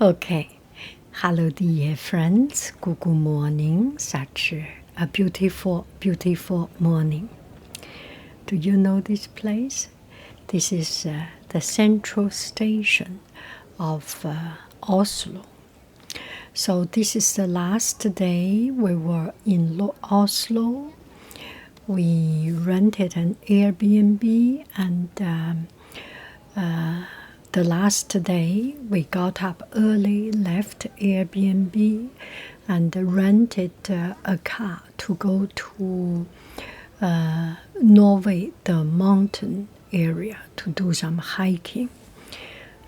Okay. Hello, dear friends. Good morning. Such a beautiful, beautiful morning. Do you know this place? This is the central station of Oslo. So this is the last day we were in Oslo. We rented an Airbnb, and the last day we got up early, left Airbnb, and rented a car to go to Norway, the mountain area, to do some hiking.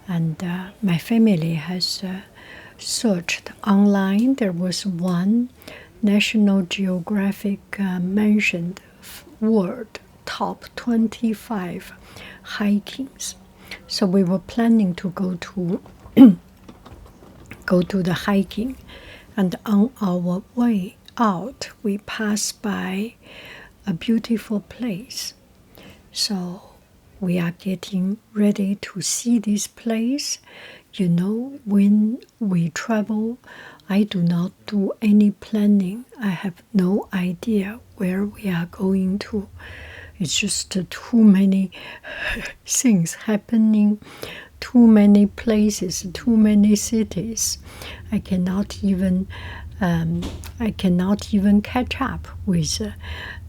And my family has searched online. There was one National Geographic mentioned world top 25 hikings. So we were planning to go to the hiking, and on our way out we passed by a beautiful place. So we are getting ready to see this place. You know, when we travel, I do not do any planning. I have no idea where we are going to. It's just too many things happening, too many places, too many cities. I cannot even catch up with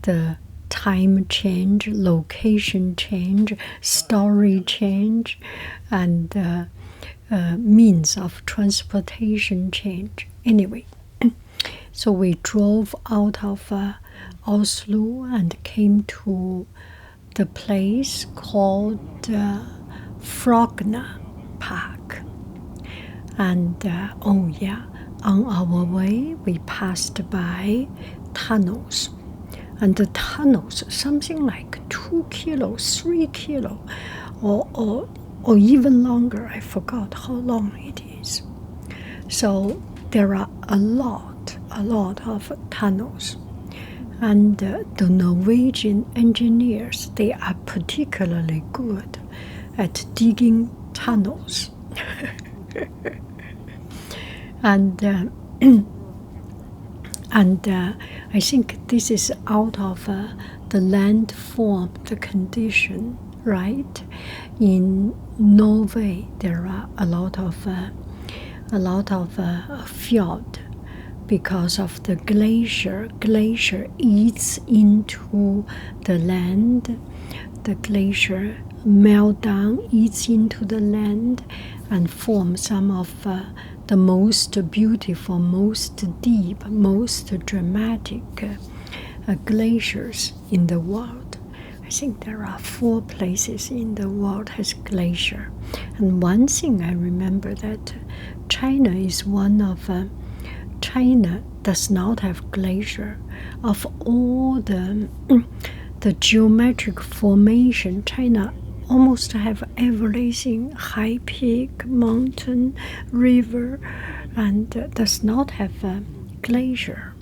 the time change, location change, story change, and means of transportation change. Anyway, so we drove out of Oslo and came to the place called Frogner Park. And on our way we passed by tunnels. And the tunnels, something like 2 kilos, 3 kilos, or even longer. I forgot how long it is. So there are a lot of tunnels. And the Norwegian engineers, they are particularly good at digging tunnels. And I think this is out of the land-formed condition, right? In Norway, there are a lot of fjord because of the glacier. Glacier eats into the land. The glacier melt down, eats into the land, and form some of the most beautiful, most deep, most dramatic glaciers in the world. I think there are 4 places in the world has glacier. And one thing I remember that China is one of China does not have glacier. Of all the geometric formation, China almost have everything: high peak, mountain, river, and does not have a glacier.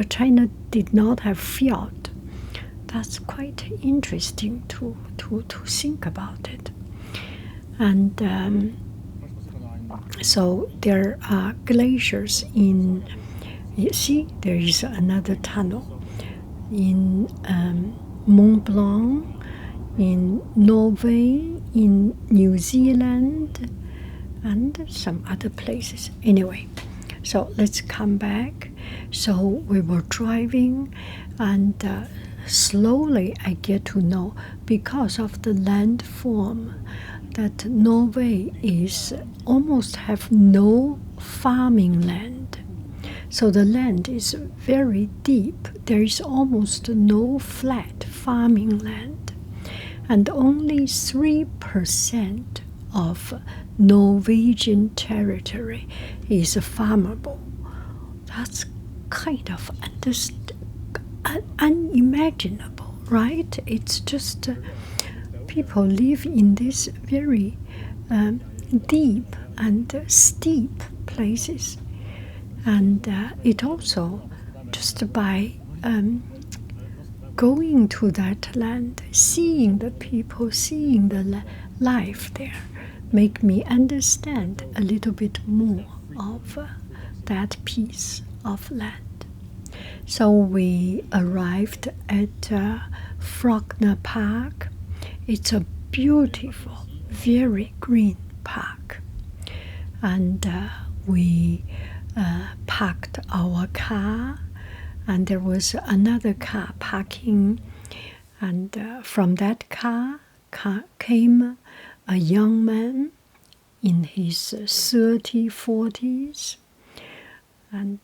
China did not have fjord. That's quite interesting to think about it. And so there are glaciers in. You see, there is another tunnel in Mont Blanc, in Norway, in New Zealand, and some other places. Anyway, so let's come back. So we were driving, and slowly I get to know, because of the landform, that Norway is almost have no farming land. So the land is very deep. There is almost no flat farming land. And only 3% of Norwegian territory is farmable. That's kind of unimaginable, right? It's just people live in these very deep and steep places. And it also, just by going to that land, seeing the people, seeing the life there, make me understand a little bit more of that piece of land. So we arrived at Frogner Park. It's a beautiful, very green park. And we parked our car, and there was another car parking. And from that car came a young man in his 30s, 40s, and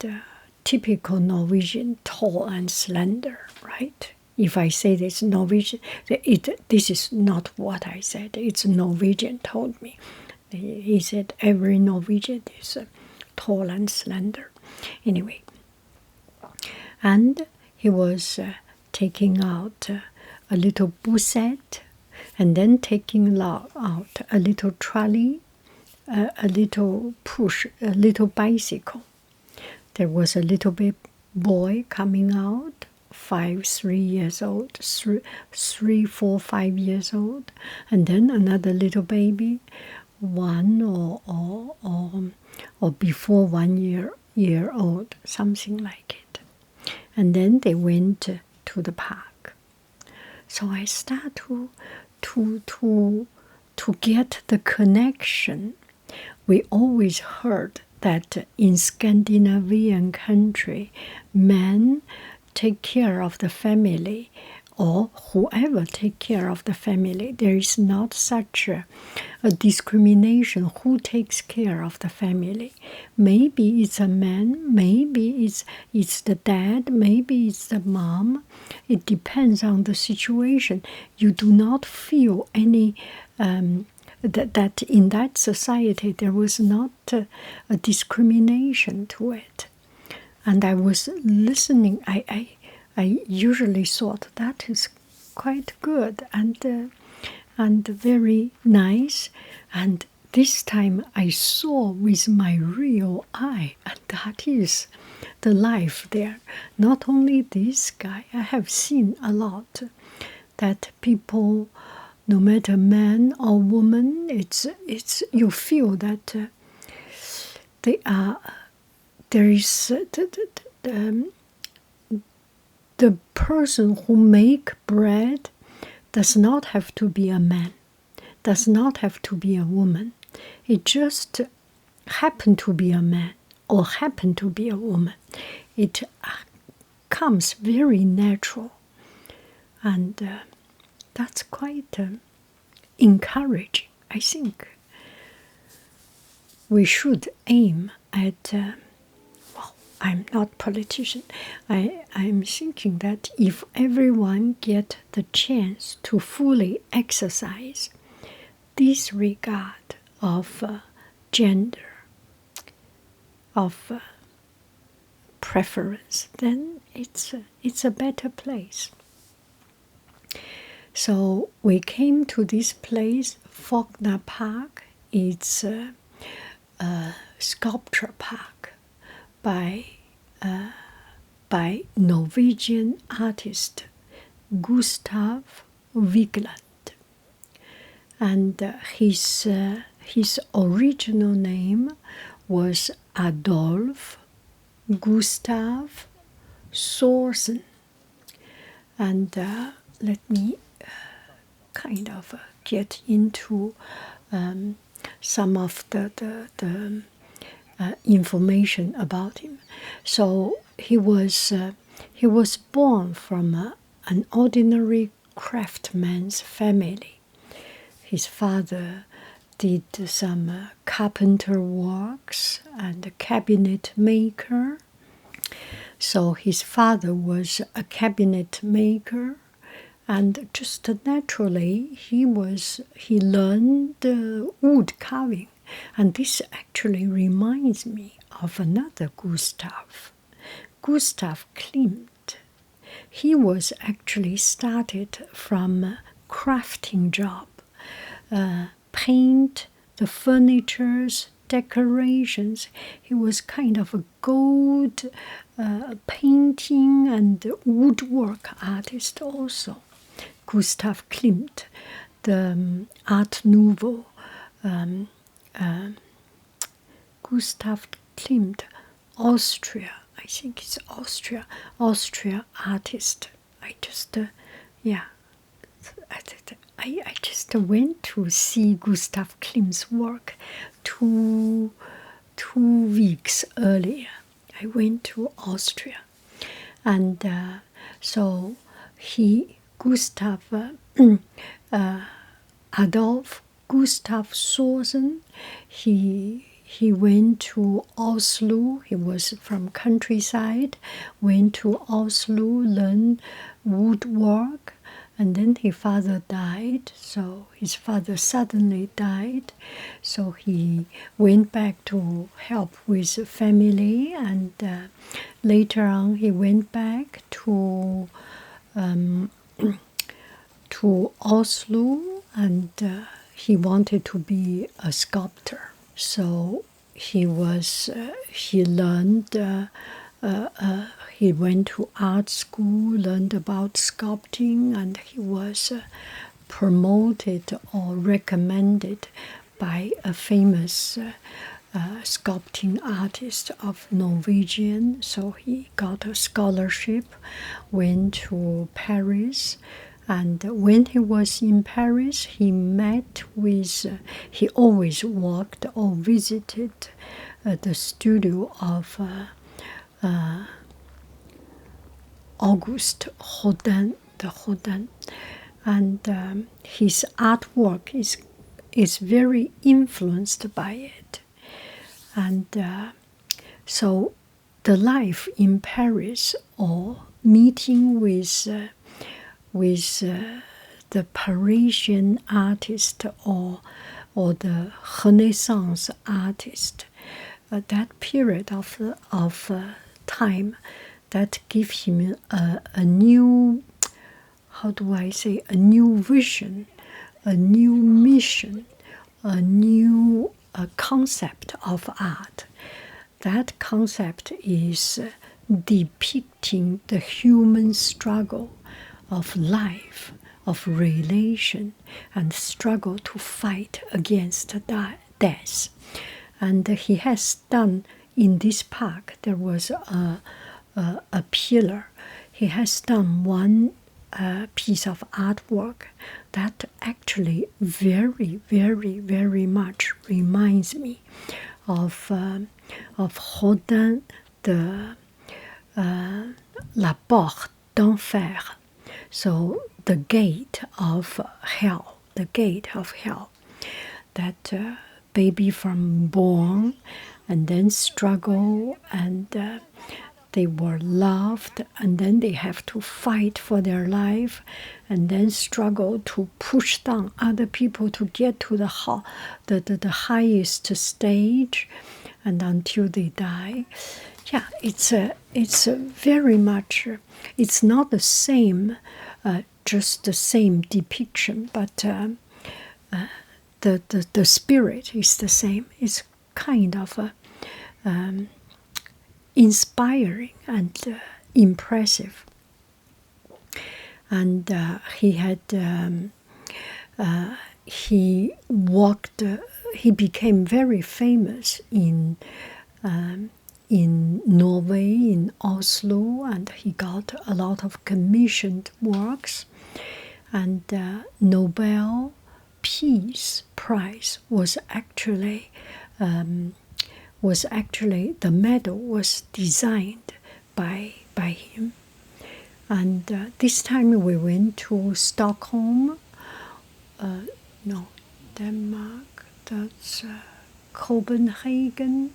typical Norwegian, tall and slender, right? If I say this Norwegian, this is not what I said. It's Norwegian told me. He said every Norwegian is tall and slender. Anyway, and he was taking out a little busette, and then taking out a little trolley, a little bicycle. There was a little boy coming out, 3 years old, 3, 4, 5 years old, and then another little baby, 1 or before 1 year old, something like it. And then they went to the park. So I start to get the connection. We always heard that in Scandinavian country, men take care of the family, or whoever take care of the family. There is not such a discrimination who takes care of the family. Maybe it's a man, maybe it's the dad, maybe it's the mom. It depends on the situation. You do not feel any that in that society there was not a discrimination to it. And I was listening. I usually thought that is quite good and very nice. And this time I saw with my real eye, and that is the life there. Not only this guy, I have seen a lot that people, no matter man or woman, it's you feel that there is the person who make bread does not have to be a man, does not have to be a woman. It just happen to be a man or happen to be a woman. It comes very natural, and that's quite encouraging. I think we should aim at I'm not politician. I'm thinking that if everyone get the chance to fully exercise disregard of gender, of preference, then it's a better place. So we came to this place, Frogner Park. It's a sculpture park by Norwegian artist Gustav Vigeland, and his original name was Adolf Gustav Thorsen. And let me kind of get into some of the information about him. So he was born from an ordinary craftsman's family. His father did some carpenter works and a cabinet maker. So his father was a cabinet maker, and just naturally he learned wood carving. And this actually reminds me of another Gustav Klimt. He was actually started from crafting job, paint the furnitures, decorations. He was kind of a gold painting and woodwork artist also. Gustav Klimt, the Art Nouveau Gustav Klimt, Austria. I think it's Austria artist. I just, yeah, I just went to see Gustav Klimt's work two weeks earlier. I went to Austria, and so Gustav Adolf Gustav Sorsen, he went to Oslo. He was from countryside, went to Oslo, learned woodwork, and then his father died. So his father suddenly died. So he went back to help with the family, and later on he went back to Oslo, and he wanted to be a sculptor. So he learned. He went to art school, learned about sculpting, and he was promoted or recommended by a famous sculpting artist of Norwegian. So he got a scholarship, went to Paris, and when he was in Paris, he always walked or visited the studio of Auguste Rodin, and his artwork is very influenced by it. And so the life in Paris, or meeting with the Parisian artist or the Renaissance artist, that period of time, that gives him a new, how do I say, a new vision, a new mission, a new concept of art. That concept is depicting the human struggle of life, of relation, and struggle to fight against death. And he has done, in this park, there was a pillar. He has done one piece of artwork that actually very, very, very much reminds me of Rodin, the La Porte d'Enfer. So the gate of hell, that baby from born and then struggle, and they were loved, and then they have to fight for their life, and then struggle to push down other people to get to the highest stage, and until they die. Yeah, it's very much. It's not the same, just the same depiction, but the spirit is the same. It's kind of inspiring and impressive. And he became very famous in Norway, in Oslo, and he got a lot of commissioned works. And Nobel Peace Prize was actually the medal was designed by him. And this time we went to Stockholm. No, Denmark. That's Copenhagen.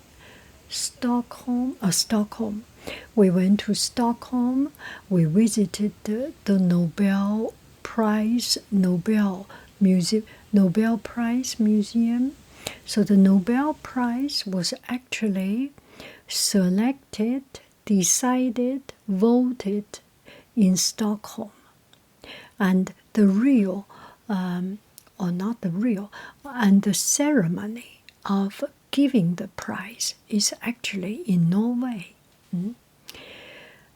Stockholm. We went to Stockholm. We visited the Nobel Prize Museum. So the Nobel Prize was actually selected, decided, voted in Stockholm. And the the ceremony of giving the prize is actually in Norway.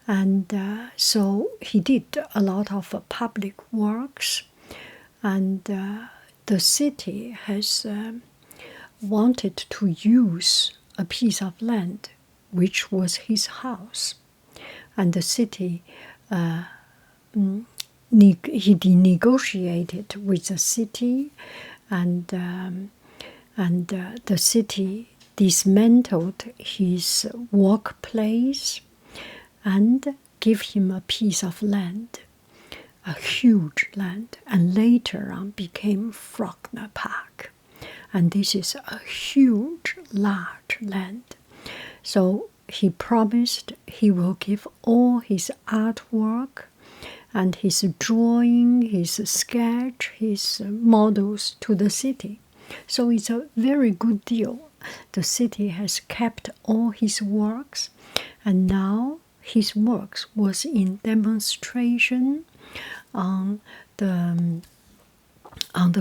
And so he did a lot of public works, and the city has wanted to use a piece of land, which was his house, and the city he negotiated with the city, and the city dismantled his workplace and give him a piece of land, a huge land, and later on became Frogner Park. And this is a huge, large land. So he promised he will give all his artwork and his drawing, his sketch, his models to the city. So it's a very good deal. The city has kept all his works, and now his works was in demonstration on the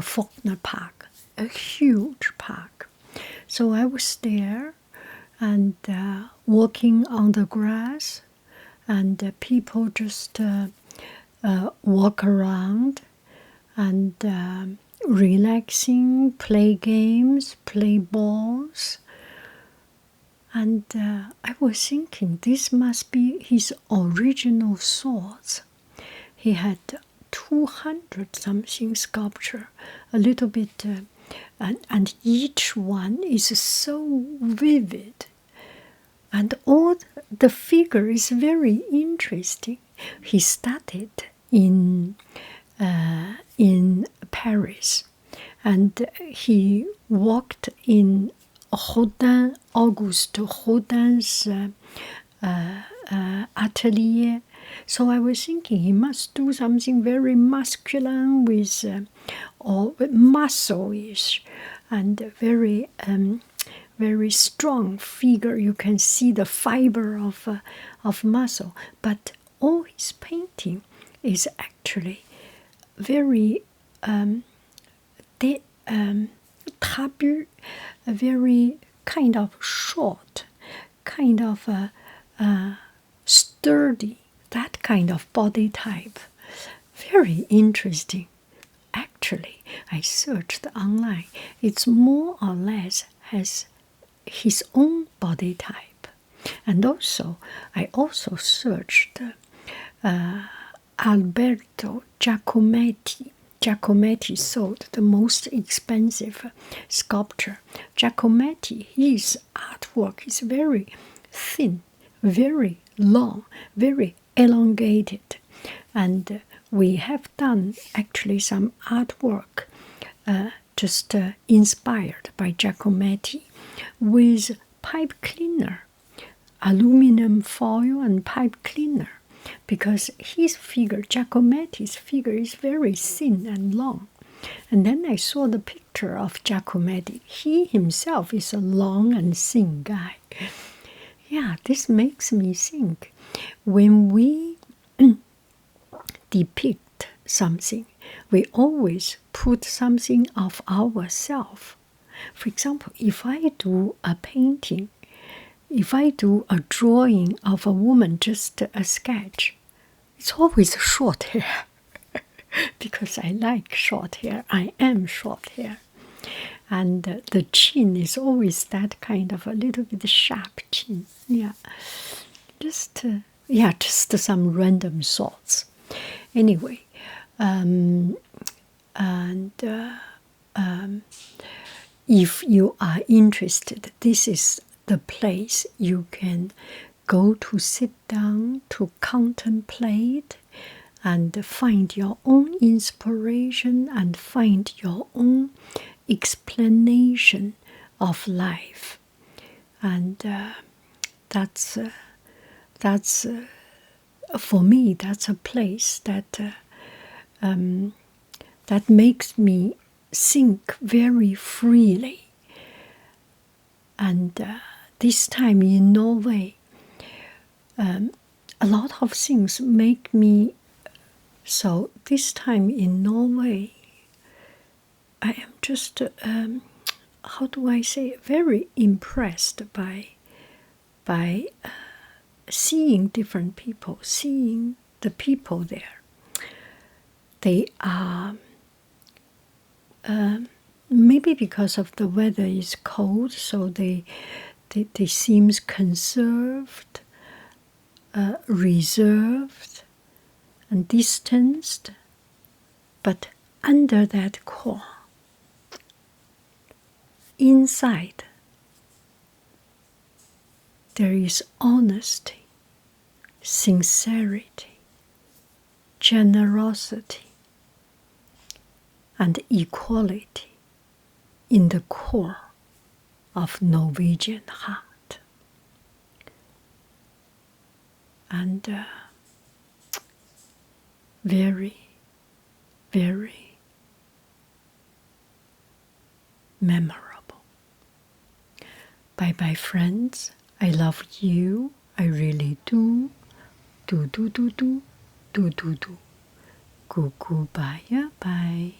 Faulkner Park, a huge park. So I was there and walking on the grass, and people just walk around and relaxing, play games, play balls. And I was thinking, this must be his original thoughts. He had 200 something sculpture, a little bit, and each one is so vivid. And all the figure is very interesting. He studied in Paris, and he walked in Auguste Rodin's atelier. So I was thinking he must do something very masculine with or muscle-ish, and very very strong figure. You can see the fiber of muscle, but all his painting is actually very trapu, very kind of short, kind of sturdy, that kind of body type. Very interesting. Actually, I searched online. It's more or less has his own body type. And also, I also searched Alberto Giacometti. Giacometti sold the most expensive sculpture. Giacometti, his artwork is very thin, very long, very elongated. And we have done actually some artwork just inspired by Giacometti with pipe cleaner, aluminum foil and pipe cleaner, because his figure, Giacometti's figure, is very thin and long. And then I saw the picture of Giacometti. He himself is a long and thin guy. Yeah, this makes me think, when we depict something, we always put something of ourselves. For example, if I do a painting, if I do a drawing of a woman, just a sketch, it's always short hair. Because I like short hair. I am short hair. And the chin is always that kind of a little bit sharp chin. Yeah. Just some random thoughts. Anyway, if you are interested, this is the place you can go to sit down to contemplate and find your own inspiration and find your own explanation of life. And that's for me, that's a place that that makes me think very freely. And this time in Norway, a lot of things make me. So this time in Norway, I am just, how do I say, very impressed by seeing different people, seeing the people there. They are maybe because of the weather is cold, so they seems conserved, reserved, and distanced. But under that core, inside, there is honesty, sincerity, generosity, and equality in the core of Norwegian heart. And very, very memorable. Bye bye, friends. I love you. I really do. Do, do, do, do, do, do, do. Goodbye, bye.